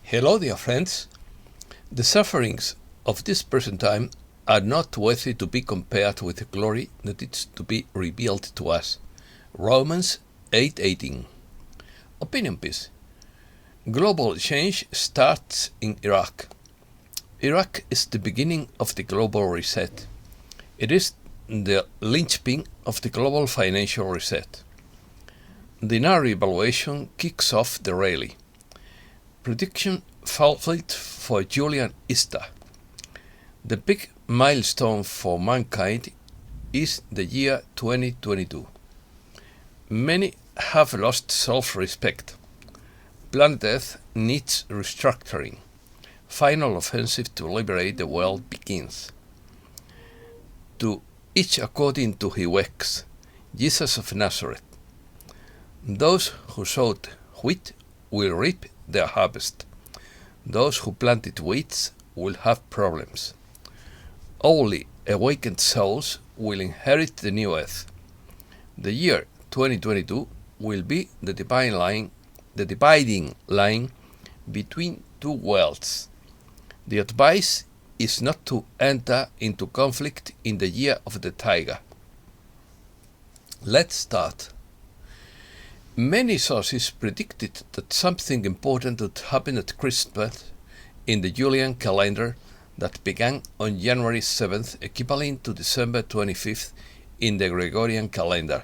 Hello, dear friends. The sufferings of this present time are not worthy to be compared with the glory that is to be revealed to us. Romans 8:18. Opinion piece. Global change starts in Iraq. Iraq is the beginning of the global reset. It is the linchpin of the global financial reset. Dinar revaluation kicks off the rally. Prediction fulfilled for Julian Easter. The big milestone for mankind is the year 2022. Many have lost self-respect. Planet Earth needs restructuring. Final offensive to liberate the world begins. To each according to his works, Jesus of Nazareth. Those who sowed wheat will reap their harvest. Those who planted weeds will have problems. Only awakened souls will inherit the new earth. The year 2022 will be the dividing line between two worlds. The advice is not to enter into conflict in the year of the tiger. Let's start. Many sources predicted that something important would happen at Christmas in the Julian calendar that began on January 7th, equivalent to December 25th in the Gregorian calendar.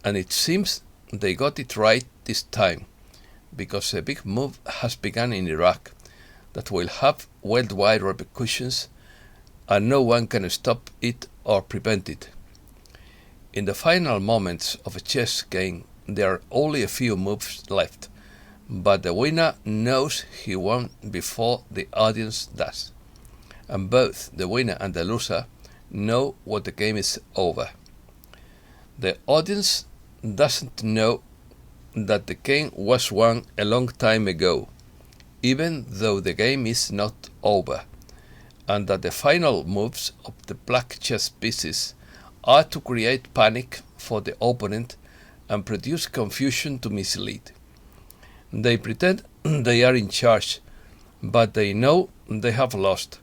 And it seems they got it right this time, because a big move has begun in Iraq that will have worldwide repercussions, and no one can stop it or prevent it. In the final moments of a chess game, there are only a few moves left, but the winner knows he won before the audience does. And both the winner and the loser know what the game is over. The audience doesn't know that the game was won a long time ago, even though the game is not over, and that the final moves of the black chess pieces are to create panic for the opponent and produce confusion to mislead. They pretend they are in charge, but they know they have lost,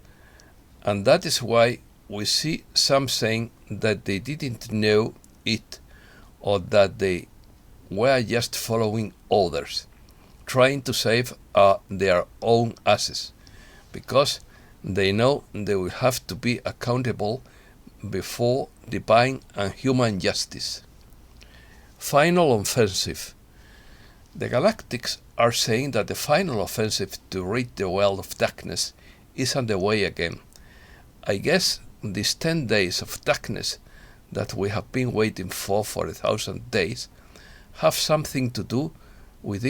and that is why we see some saying that they didn't know it, or that they were just following orders, trying to save their own asses, because they know they will have to be accountable before divine and human justice. Final offensive. The Galactics are saying that the final offensive to rid the world of darkness is underway again. I guess these 10 days of darkness that we have been waiting for 1,000 days have something to do with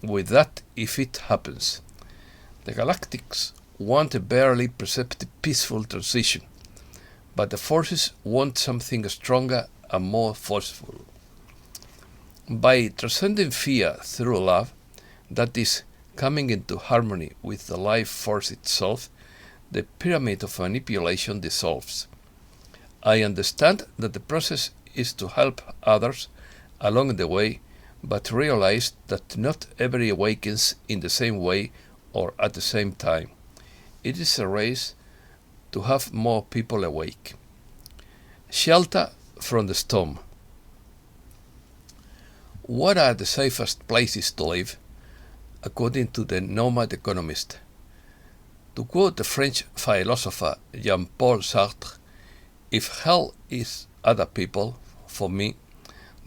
that if it happens. The Galactics want a barely perceptible peaceful transition, but the forces want something stronger and more forceful. By transcending fear through love, that is, coming into harmony with the life force itself, the pyramid of manipulation dissolves. I understand that the process is to help others along the way, but realize that not everyone awakens in the same way or at the same time. It is a race to have more people awake. Shelter from the storm. What are the safest places to live, according to the nomad economist? To quote the French philosopher Jean-Paul Sartre, if hell is other people, for me,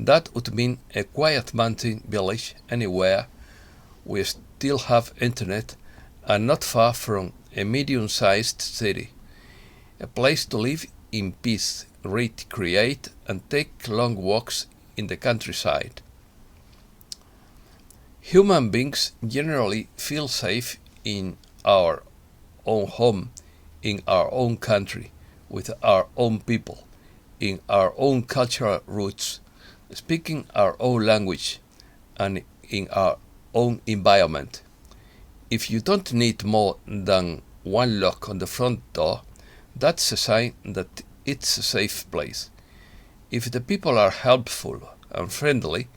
that would mean a quiet mountain village anywhere we still have internet and not far from a medium-sized city, a place to live in peace, read, create, and take long walks in the countryside. Human beings generally feel safe in our own home, in our own country, with our own people, in our own cultural roots, speaking our own language, and in our own environment. If you don't need more than one lock on the front door, that's a sign that it's a safe place. If the people are helpful and friendly,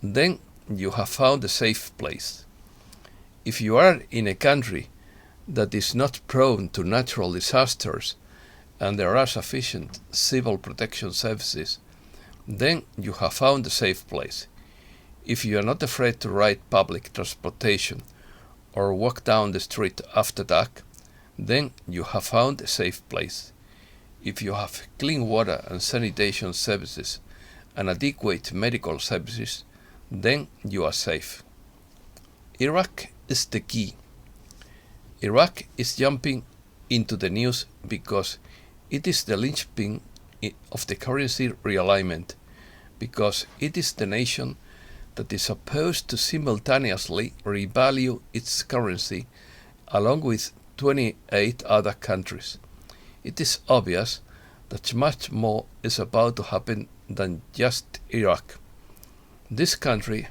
then you have found a safe place. If you are in a country that is not prone to natural disasters and there are sufficient civil protection services, then you have found a safe place. If you are not afraid to ride public transportation or walk down the street after dark, then you have found a safe place. If you have clean water and sanitation services and adequate medical services, then you are safe. Iraq is the key. Iraq is jumping into the news because it is the linchpin of the currency realignment, because it is the nation that is supposed to simultaneously revalue its currency along with 28 other countries. It is obvious that much more is about to happen than just Iraq. This country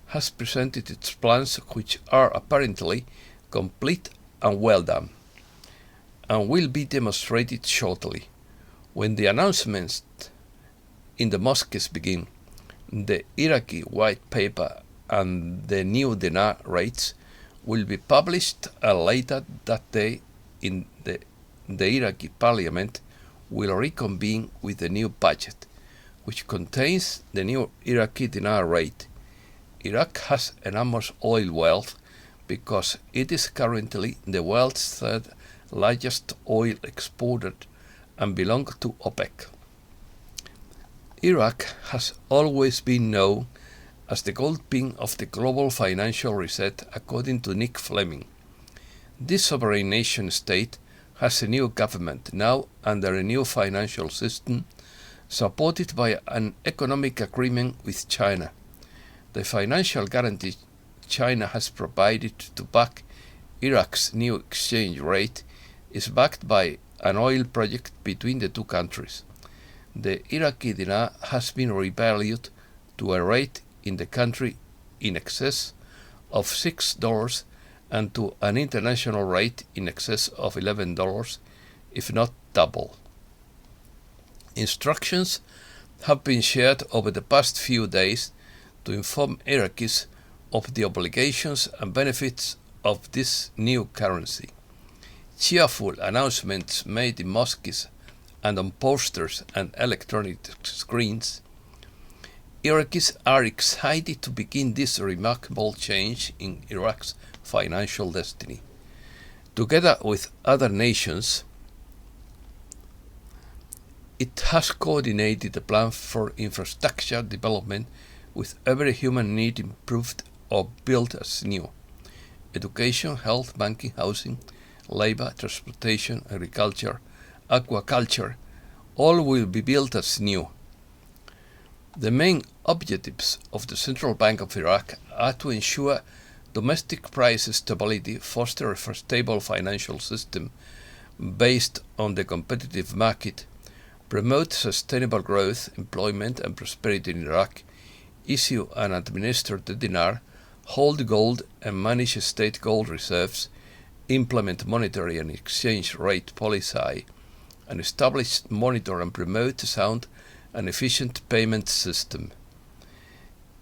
has presented its plans, which are apparently complete and well done, and will be demonstrated shortly. When the announcements in the mosques begin, the Iraqi white paper and the new Dinar rates will be published, and later that day in the Iraqi parliament will reconvene with the new budget, which contains the new Iraqi Dinar rate. Iraq has enormous oil wealth because it is currently the world's third largest oil exporter and belongs to OPEC. Iraq has always been known as the gold pin of the global financial reset, according to Nick Fleming. This sovereign nation state has a new government now under a new financial system supported by an economic agreement with China. The financial guarantee China has provided to back Iraq's new exchange rate is backed by an oil project between the two countries. The Iraqi dinar has been revalued to a rate in the country in excess of $6 and to an international rate in excess of $11, if not double. Instructions have been shared over the past few days to inform Iraqis of the obligations and benefits of this new currency. Cheerful announcements made in mosques and on posters and electronic screens. Iraqis are excited to begin this remarkable change in Iraq's financial destiny. Together with other nations, it has coordinated a plan for infrastructure development with every human need improved or built as new. Education, health, banking, housing, labor, transportation, agriculture, aquaculture, all will be built as new. The main objectives of the Central Bank of Iraq are to ensure domestic price stability, foster a stable financial system based on the competitive market, promote sustainable growth, employment and prosperity in Iraq, issue and administer the dinar, hold gold and manage state gold reserves, implement monetary and exchange rate policy, and establish, monitor and promote a sound and efficient payment system.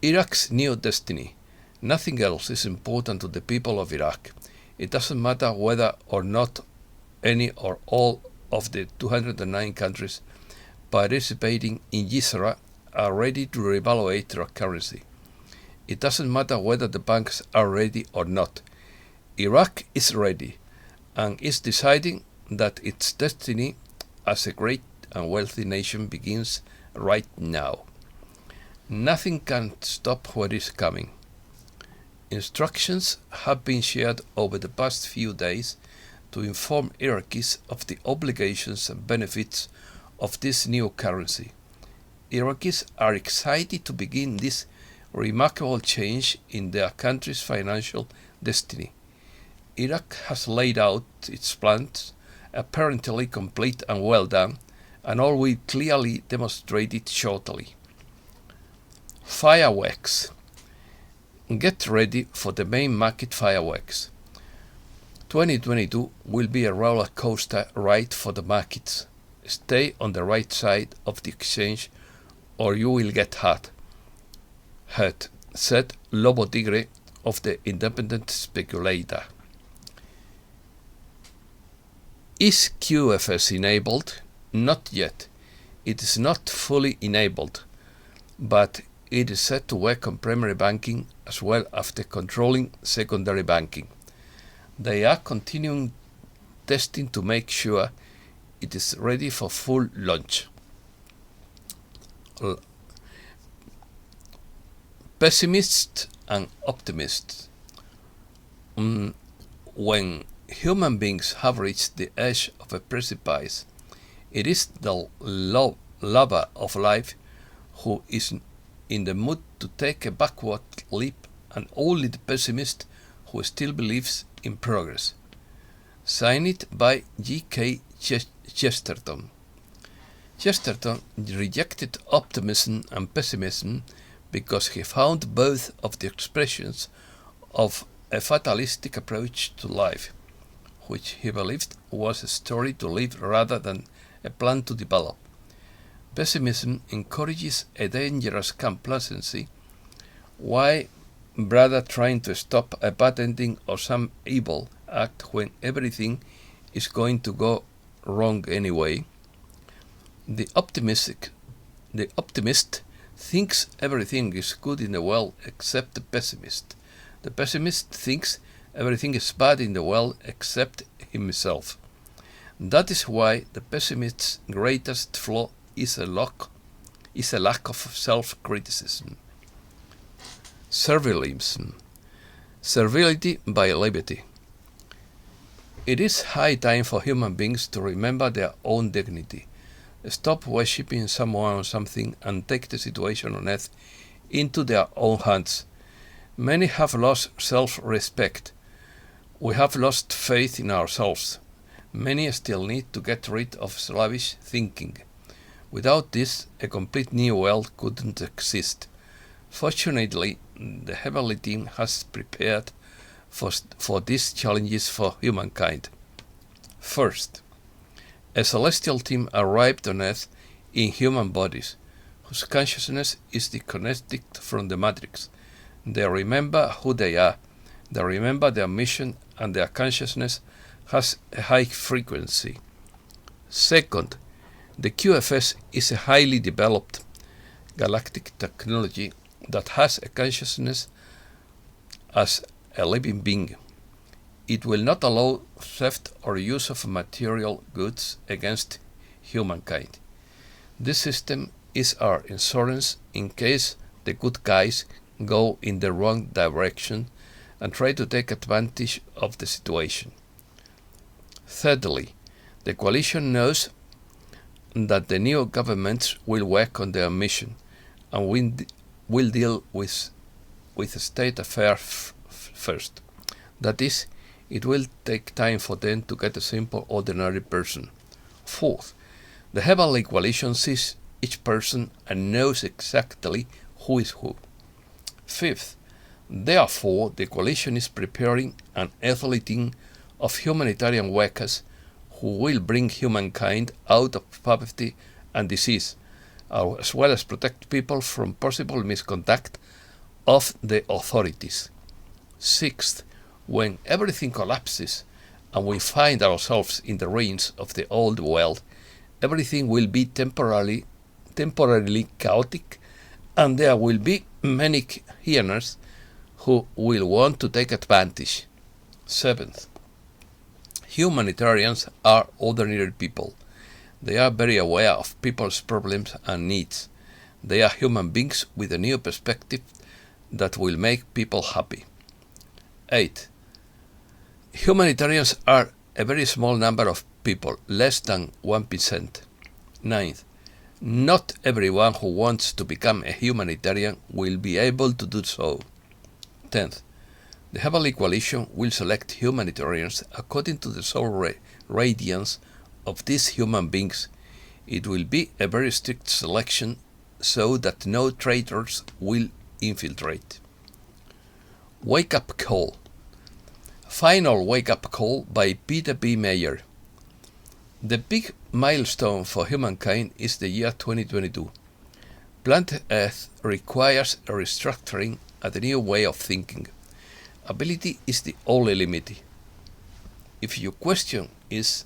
Iraq's new destiny. Nothing else is important to the people of Iraq. It doesn't matter whether or not any or all of the 209 countries participating in GISRA are ready to revaluate their currency. It doesn't matter whether the banks are ready or not. Iraq is ready and is deciding that its destiny as a great and wealthy nation begins right now. Nothing can stop what is coming. Instructions have been shared over the past few days to inform Iraqis of the obligations and benefits of this new currency. Iraqis are excited to begin this remarkable change in their country's financial destiny. Iraq has laid out its plans, apparently complete and well done, and all will clearly demonstrate it shortly. Fireworks. Get ready for the main market fireworks. 2022 will be a roller coaster ride for the markets. Stay on the right side of the exchange or you will get hurt, said Lobo Tigre, of the independent speculator. Is QFS enabled? Not yet. It is not fully enabled, but it is set to work on primary banking as well after controlling secondary banking. They are continuing testing to make sure it is ready for full launch. Pessimists and optimists. When human beings have reached the edge of a precipice, it is the lover of life who is in the mood to take a backward leap, and only the pessimist who still believes in progress. Signed by G.K. Chesterton. Chesterton rejected optimism and pessimism because he found both of the expressions of a fatalistic approach to life, which he believed was a story to live rather than a plan to develop. Pessimism encourages a dangerous complacency, while rather trying to stop a bad ending or some evil act when everything is going to go wrong anyway. The optimist thinks everything is good in the world except the pessimist. The pessimist thinks everything is bad in the world except himself. That is why the pessimist's greatest flaw is a lack of self-criticism. Servilism. Servility by levity. It is high time for human beings to remember their own dignity. Stop worshipping someone or something and take the situation on earth into their own hands. Many have lost self-respect. We have lost faith in ourselves. Many still need to get rid of slavish thinking. Without this, a complete new world couldn't exist. Fortunately, the heavenly team has prepared for these challenges for humankind. First, a celestial team arrived on Earth in human bodies, whose consciousness is disconnected from the matrix. They remember who they are, they remember their mission, and their consciousness has a high frequency. Second, the QFS is a highly developed galactic technology that has a consciousness as a living being. It will not allow theft or use of material goods against humankind. This system is our insurance in case the good guys go in the wrong direction and try to take advantage of the situation. Thirdly, the coalition knows that the new governments will work on their mission and will deal with state affairs first. That is, it will take time for them to get a simple, ordinary person. Fourth, the heavenly coalition sees each person and knows exactly who is who. Fifth, therefore, the coalition is preparing an earthly team of humanitarian workers who will bring humankind out of poverty and disease, as well as protect people from possible misconduct of the authorities. Sixth, when everything collapses and we find ourselves in the ruins of the old world, everything will be temporarily chaotic, and there will be many hyenas who will want to take advantage. Seventh, humanitarians are ordinary people. They are very aware of people's problems and needs. They are human beings with a new perspective that will make people happy. 8. Humanitarians are a very small number of people, less than 1%. 9th. Not everyone who wants to become a humanitarian will be able to do so. 10th. The Heavenly Coalition will select humanitarians according to the soul radiance of these human beings. It will be a very strict selection so that no traitors will infiltrate. Wake Up Call. Final Wake Up Call by Peter B. Mayer. The big milestone for humankind is the year 2022. Planet Earth requires a restructuring and a new way of thinking. Ability is the only limit. If your question is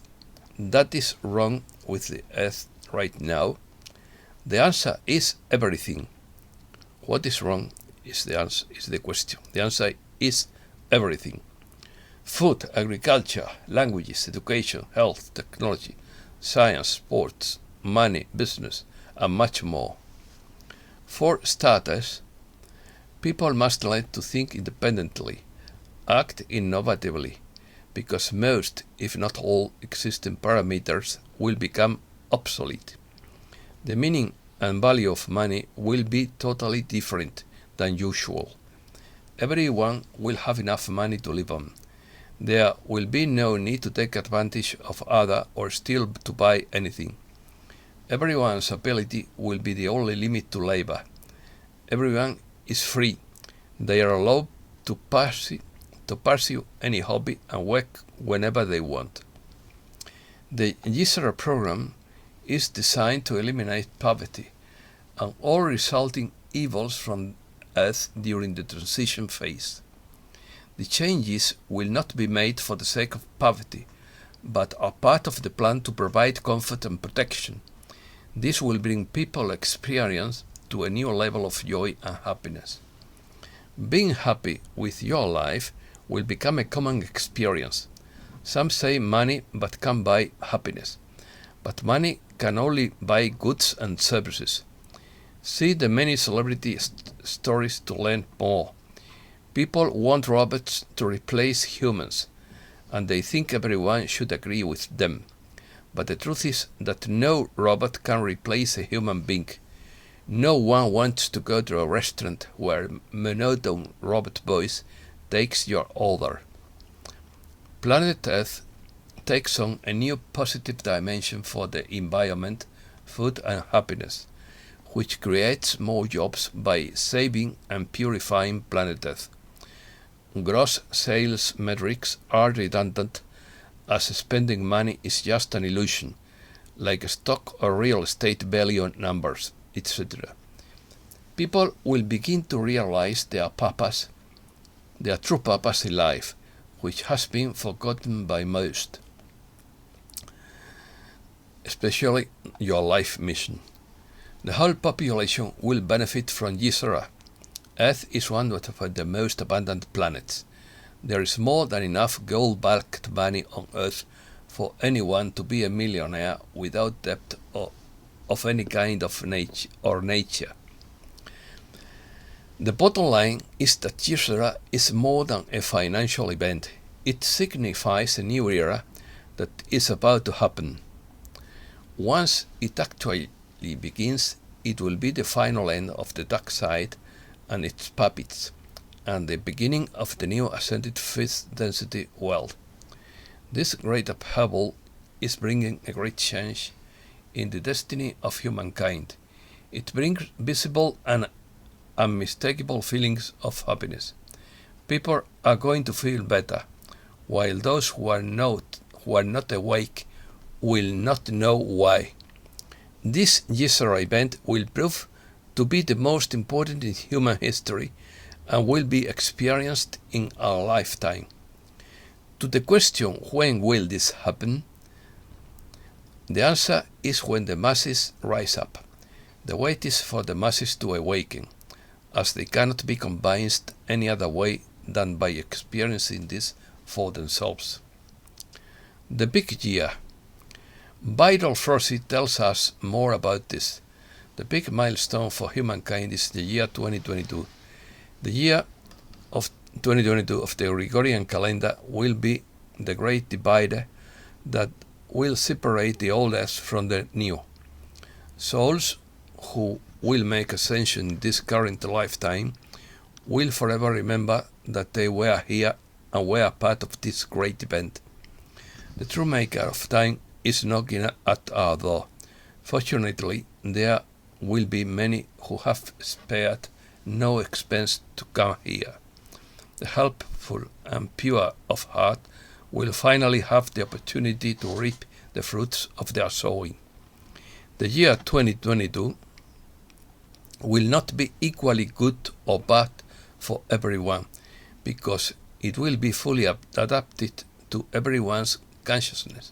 that is wrong with the earth right now, the answer is everything. What is wrong is the answer, is the question. The answer is everything. Food, agriculture, languages, education, health, technology, science, sports, money, business, and much more. For starters, people must learn to think independently, act innovatively, because most, if not all, existing parameters will become obsolete. The meaning and value of money will be totally different than usual. Everyone will have enough money to live on. There will be no need to take advantage of other or steal to buy anything. Everyone's ability will be the only limit to labor. Everyone is free. They are allowed to pursue any hobby and work whenever they want. The Easter program is designed to eliminate poverty and all resulting evils from Earth during the transition phase. The changes will not be made for the sake of poverty, but are part of the plan to provide comfort and protection. This will bring people experience to a new level of joy and happiness. Being happy with your life will become a common experience. Some say money but can't buy happiness. But money can only buy goods and services. See the many celebrity stories to learn more. People want robots to replace humans, and they think everyone should agree with them. But the truth is that no robot can replace a human being. No one wants to go to a restaurant where monotone robot voice takes your order. Planet Earth takes on a new positive dimension for the environment, food and happiness, which creates more jobs by saving and purifying planet Earth. Gross sales metrics are redundant, as spending money is just an illusion, like stock or real estate value numbers, etc. People will begin to realize their true purpose in life, which has been forgotten by most, especially your life mission. The whole population will benefit from this era. Earth is one of the most abundant planets. There is more than enough gold-backed money on Earth for anyone to be a millionaire without debt of any kind of nature. The bottom line is that this era is more than a financial event. It signifies a new era that is about to happen. Once it actually begins, it will be the final end of the dark side and its puppets, and the beginning of the new ascended fifth density world. This great upheaval is bringing a great change in the destiny of humankind. It brings visible and unmistakable feelings of happiness. People are going to feel better, while those who are not awake will not know why. This Easter event will prove to be the most important in human history and will be experienced in our lifetime. To the question, when will this happen? The answer is when the masses rise up. The wait is for the masses to awaken, as they cannot be convinced any other way than by experiencing this for themselves. The big year. Vital Frosty tells us more about this. The big milestone for humankind is the year 2022. The year of 2022 of the Gregorian calendar will be the great divider that will separate the old earth from the new. Souls who will make ascension in this current lifetime will forever remember that they were here and were part of this great event. The true maker of time is knocking at our door. Fortunately, there will be many who have spared no expense to come here. The helpful and pure of heart will finally have the opportunity to reap the fruits of their sowing. The year 2022 will not be equally good or bad for everyone, because it will be fully adapted to everyone's consciousness.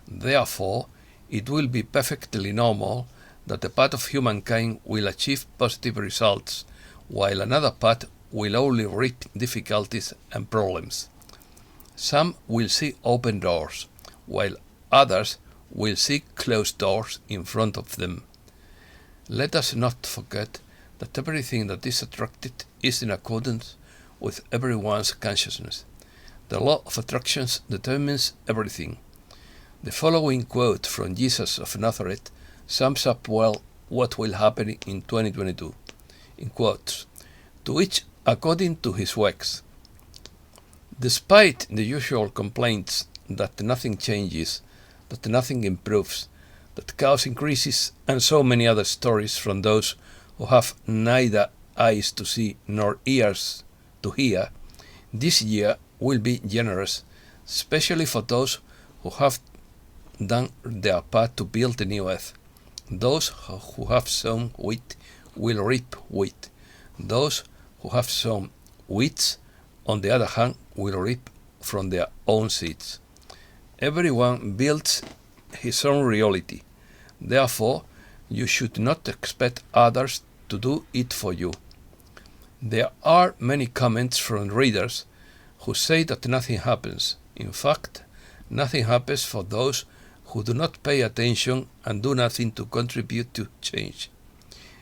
Therefore, it will be perfectly normal that a part of humankind will achieve positive results, while another part will only reap difficulties and problems. Some will see open doors, while others will see closed doors in front of them. Let us not forget that everything that is attracted is in accordance with everyone's consciousness. The law of attraction determines everything. The following quote from Jesus of Nazareth sums up well what will happen in 2022. In quotes, "To each according to his works." Despite the usual complaints that nothing changes, that nothing improves, that chaos increases, and so many other stories from those who have neither eyes to see nor ears to hear, this year will be generous, especially for those who have done their part to build the new earth. Those who have sown wheat will reap wheat. Those who have sown weeds, on the other hand, will reap from their own seeds. Everyone builds his own reality. Therefore, you should not expect others to do it for you. There are many comments from readers who say that nothing happens. In fact, nothing happens for those who do not pay attention and do nothing to contribute to change.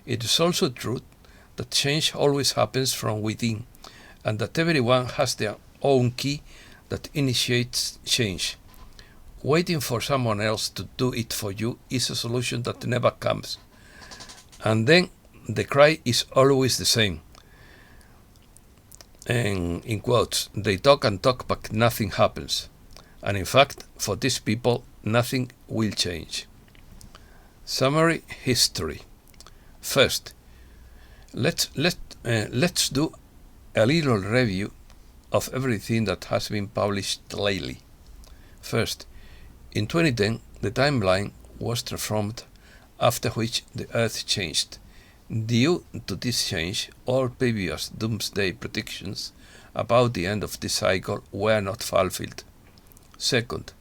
It is also true that change always happens from within, and that everyone has their own key that initiates change. Waiting for someone else to do it for you is a solution that never comes. And then the cry is always the same. And in quotes, they talk and talk, but nothing happens. And in fact, for these people, nothing will change. Summary history. First, let's do a little review of everything that has been published lately. First, in 2010, the timeline was transformed, after which the Earth changed. Due to this change, all previous doomsday predictions about the end of this cycle were not fulfilled. Second,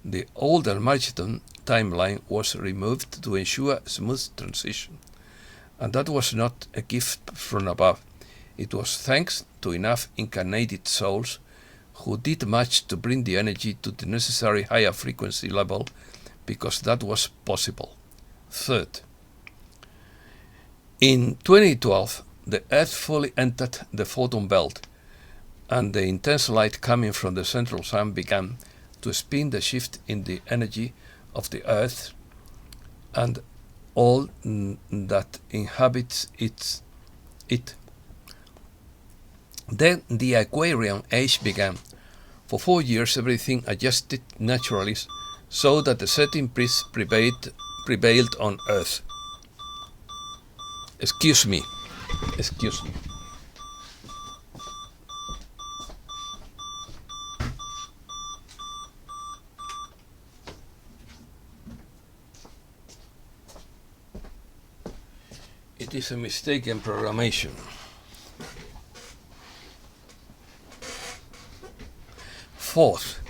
the older Milestone timeline was removed to ensure a smooth transition, and that was not a gift from above. It was thanks to enough incarnated souls who did much to bring the energy to the necessary higher frequency level, because that was possible. Third, in 2012, the Earth fully entered the photon belt, and the intense light coming from the central sun began to spin the shift in the energy of the Earth and all that inhabits it. Then the Aquarian age began. For 4 years everything adjusted naturally, so that the setting breeze prevailed on Earth. Excuse me. It is a mistaken programmation. Fourth,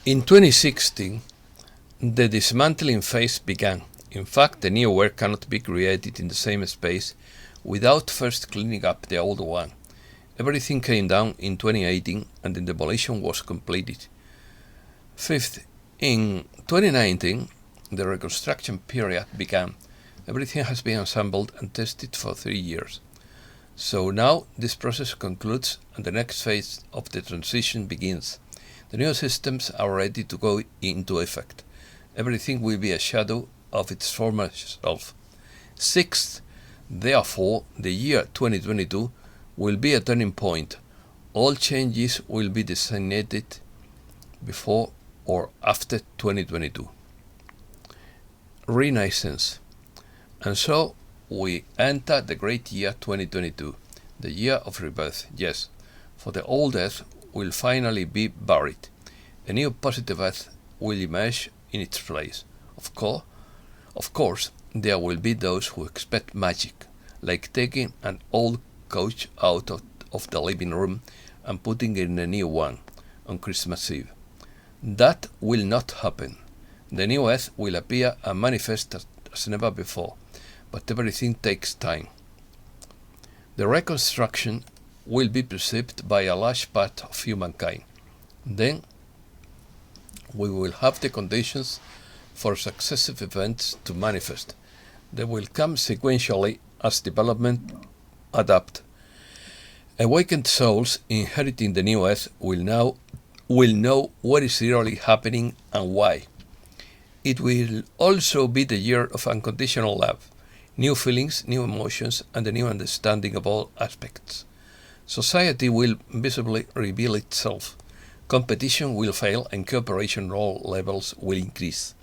in 2016, the dismantling phase began. In fact, the new work cannot be created in the same space without first cleaning up the old one. Everything came down in 2018 and the demolition was completed. Fifth, in 2019, the reconstruction period began. Everything has been assembled and tested for 3 years. So now this process concludes and the next phase of the transition begins. The new systems are ready to go into effect. Everything will be a shadow of its former self. Sixth, therefore, the year 2022 will be a turning point. All changes will be designated before or after 2022. Renaissance. And so we enter the great year 2022, the year of rebirth, yes, for the old earth will finally be buried. A new positive earth will emerge in its place. Of course, there will be those who expect magic, like taking an old couch out of the living room and putting in a new one on Christmas Eve. That will not happen. The new earth will appear and manifest as never before, but everything takes time. The reconstruction will be perceived by a large part of humankind. Then we will have the conditions for successive events to manifest. They will come sequentially as development adapt. Awakened souls inheriting the new earth will know what is really happening and why. It will also be the year of unconditional love, new feelings, new emotions, and a new understanding of all aspects. Society will visibly reveal itself. Competition will fail and cooperation role levels will increase.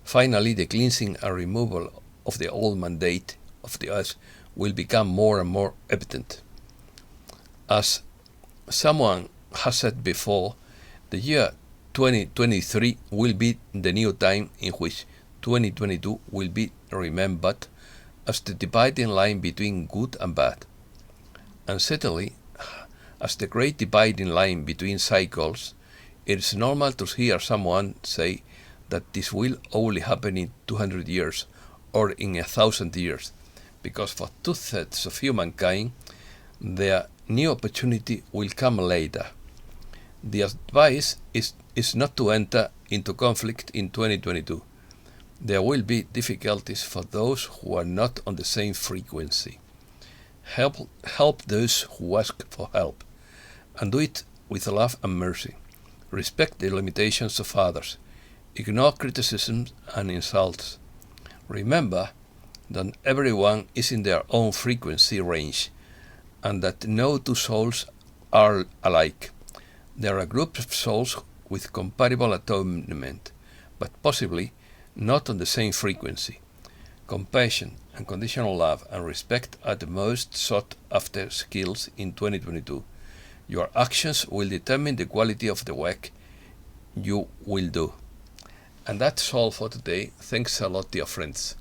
Finally, the cleansing and removal of the old mandate of the earth will become more and more evident. As someone has said before, the year 2023 will be the new time in which 2022 will be remembered as the dividing line between good and bad. And certainly, as the great dividing line between cycles, it is normal to hear someone say that this will only happen in 200 years or in 1,000 years, because for 2/3 of humankind, their new opportunity will come later. The advice is not to enter into conflict in 2022. There will be difficulties for those who are not on the same frequency. Help those who ask for help, and do it with love and mercy. Respect the limitations of others. Ignore criticisms and insults. Remember that everyone is in their own frequency range, and that no two souls are alike. There are groups of souls with comparable atonement, but possibly not on the same frequency. Compassion, unconditional love, and respect are the most sought after skills in 2022. Your actions will determine the quality of the work you will do. And that's all for today. Thanks a lot, dear friends.